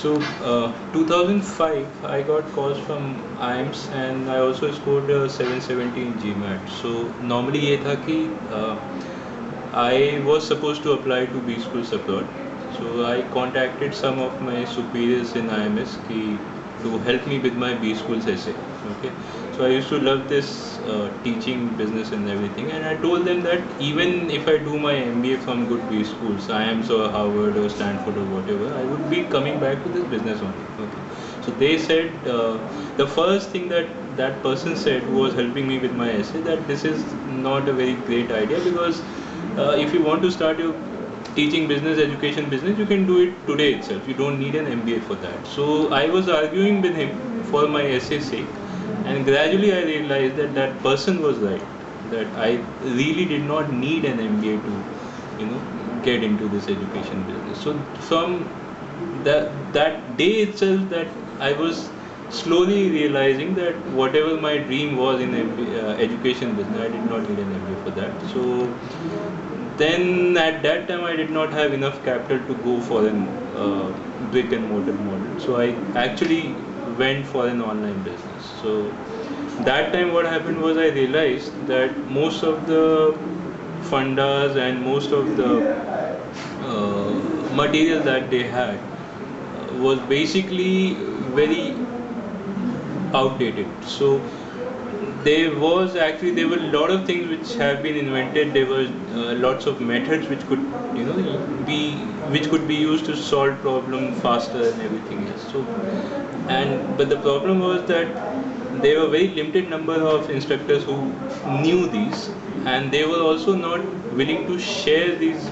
2005, I got calls from IIMS and I also scored a 770 in GMAT. So normally ये था कि I was supposed to apply to B schools abroad. So I contacted some of my superiors in IMS to help me with my B schools essay. Okay, so I used to love this teaching business and everything, and I told them that even if I do my MBA from good B schools, IIMS or Harvard or Stanford or whatever, I would be coming back to this business only. Okay, so they said the first thing that person said who was helping me with my essay, that this is not a very great idea, because if you want to start your teaching business, education business, you can do it today itself. You don't need an MBA for that. So I was arguing with him for my essay's sake, and gradually I realized that that person was right. That I really did not need an MBA to, get into this education business. So from that day itself, that I was slowly realizing that whatever my dream was in education business, I did not need an MBA for that. So then at that time I did not have enough capital to go for an brick and mortar model. So I actually went for an online business. So that time what happened was I realized that most of the fundas and most of the material that they had was basically very outdated. So there were a lot of things which have been invented. There were lots of methods which could be used to solve problem faster and everything else. So but the problem was that there were very limited number of instructors who knew these, and they were also not willing to share these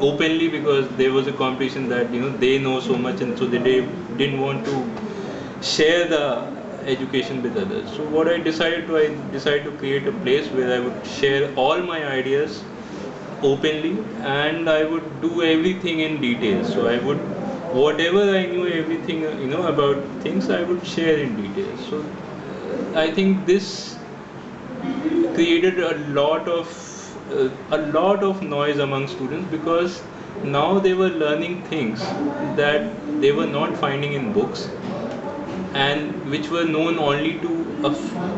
openly, because there was a competition that they know so much, and so they didn't want to share the education with others. So what I decided to create a place where I would share all my ideas openly, and I would do everything in detail. So I would, whatever I knew, everything about things, I would share in detail. So I think this created a lot of noise among students, because now they were learning things that they were not finding in books, and which were known only to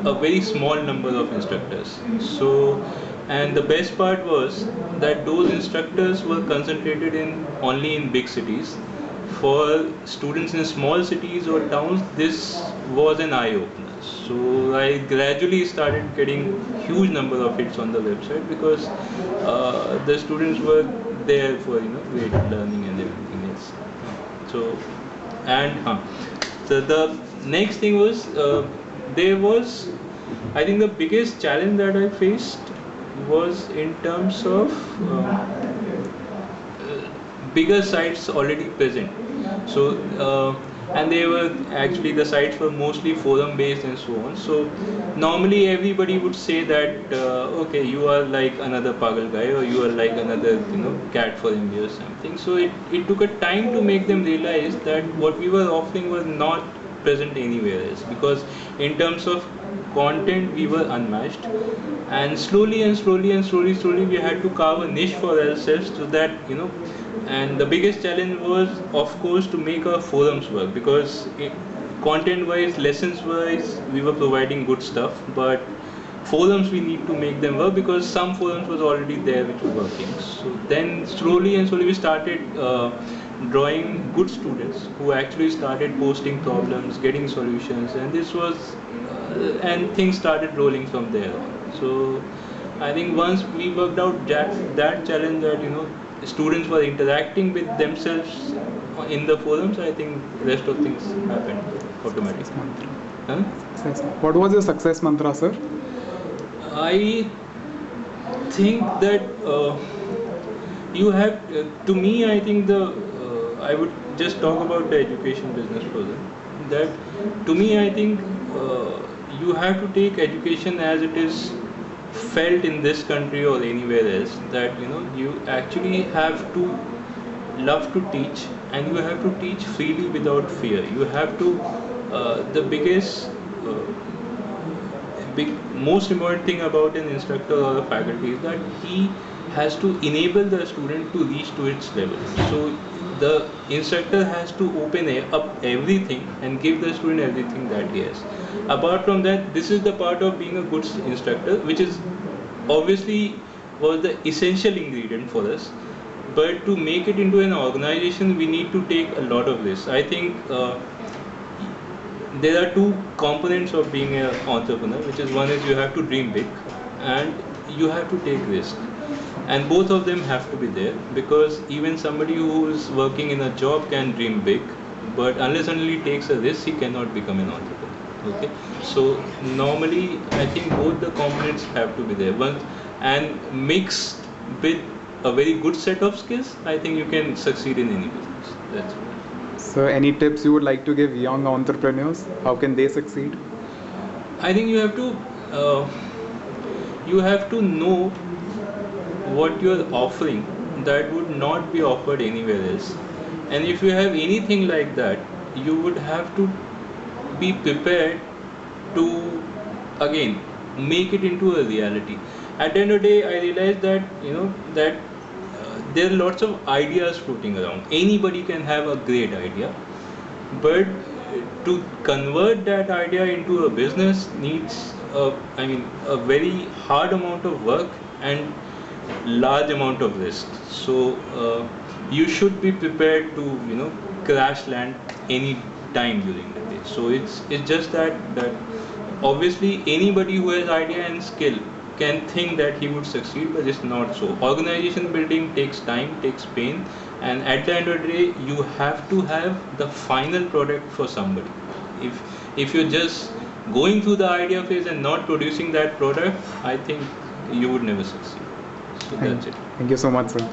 a very small number of instructors. So, and the best part was that those instructors were concentrated only in big cities. For students in small cities or towns, this was an eye-opener. So I gradually started getting huge number of hits on the website, because the students were there for great learning and everything else. So so the next thing was, I think the biggest challenge that I faced was in terms of bigger sites already present. So and they were actually, the sites were mostly forum based and so on. So normally everybody would say that okay, you are like another pagal guy, or you are like another cat for MBA or something. So it took a time to make them realize that what we were offering was not present anywhere else, because in terms of content we were unmatched, and slowly we had to carve a niche for ourselves, so that and the biggest challenge was, of course, to make our forums work, because content wise, lessons wise, we were providing good stuff, but forums we need to make them work, because some forums was already there which were working. So then slowly we started drawing good students who actually started posting problems, getting solutions, and this was and things started rolling from there on. So I think once we worked out that challenge, that students were interacting with themselves in the forums, I think rest of things happened automatically. Huh? What was your success mantra, sir? I think that you have to me, I think I would just talk about the education business further. That to me, I think you have to take education as it is felt in this country or anywhere else, that you actually have to love to teach, and you have to teach freely without fear. You have to the biggest most important thing about an instructor or a faculty is that he has to enable the student to reach to its level. So the instructor has to up everything and give the student everything that he has. Apart from that, this is the part of being a good instructor, which is obviously was the essential ingredient for us. But to make it into an organization, we need to take a lot of risks. I think there are two components of being an entrepreneur, which is one is you have to dream big and you have to take risk, and both of them have to be there, because even somebody who is working in a job can dream big, but unless and until he takes a risk, he cannot become an entrepreneur. Okay, so normally I think both the components have to be there. One, and mixed with a very good set of skills, I think you can succeed in any business. That's it. So any tips you would like to give young entrepreneurs? How can they succeed? I think you have to know what you're offering that would not be offered anywhere else. And if you have anything like that, you would have to be prepared to again make it into a reality. At the end of the day, I realized that there are lots of ideas floating around. Anybody can have a great idea, but to convert that idea into a business needs a very hard amount of work and large amount of risk. So you should be prepared to crash land any time during the day. So it's just that obviously anybody who has idea and skill can think that he would succeed, but it's not so. Organization building takes time, takes pain, and at the end of the day, you have to have the final product for somebody. If you're just going through the idea phase and not producing that product, I think you would never succeed. So that's it. Thank you so much, sir.